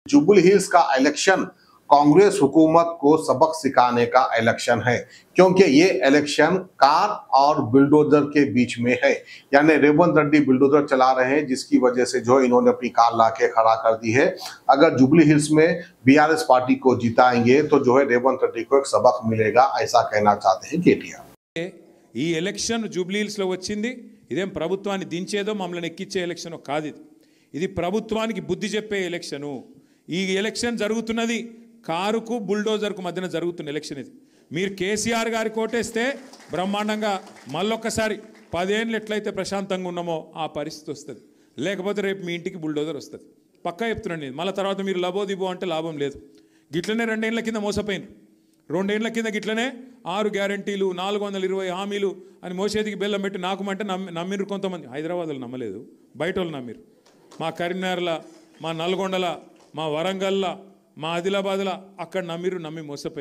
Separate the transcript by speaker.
Speaker 1: Jubilee hills का election Congress हुकूमत को सबक सिखाने का इलेक्शन है, क्योंकि ये इलेक्शन कार और बुलडोजर के बीच में है। यानी रेवंत रेड्डी बुलडोजर चला रहे हैं, जिसकी वजह से जो इन्होंने अपनी कार लाके खड़ा कर दी है। अगर जुबली हिल्स में बीआरएस पार्टी को जिताएंगे तो जो है रेवंत रेड्डी को एक सबक मिलेगा, ऐसा कहना चाहते हैं केटीआर।
Speaker 2: ఈ ఎలక్షన్ జూబ్లీ హిల్స్లో వచ్చింది. ఇదేం ప్రభుత్వాన్ని దించేదో మమ్మల్ని ఎక్కించే ఎలక్షన్ కాదు. ఇది ప్రభుత్వానికి బుద్ధి చెప్పే ఎలక్షను. ఈ ఎలక్షన్ జరుగుతున్నది కారుకు బుల్డోజర్కు మధ్యన జరుగుతున్న ఎలక్షన్ ఇది. మీరు కేసీఆర్ గారి కోటేస్తే బ్రహ్మాండంగా మళ్ళొక్కసారి 10 ఏళ్ళు ఎట్లయితే ప్రశాంతంగా ఉన్నామో ఆ పరిస్థితి వస్తుంది. లేకపోతే రేపు మీ ఇంటికి బుల్డోజర్ వస్తుంది. పక్కా చెప్తున్నాను నేను. మళ్ళీ తర్వాత మీరు లబోదిబో అంటే లాభం లేదు. గిట్లనే 2 ఏళ్ల కింద మోసపోయినారు. 2 ఏళ్ల కింద గిట్లనే 6 గ్యారంటీలు 420 హామీలు అని మోసేదికి బెల్లం పెట్టి నాకుమంటే నమ్మిరు కొంతమంది. హైదరాబాద్లో నమ్మలేదు, బయట వాళ్ళు నమ్మిరు. మా కరీంనగర్ల, మా నల్గొండల, మా వరంగల్ల, మా ఆదిలాబాద్ల అక్కడ నమ్మి మోసపోయారు.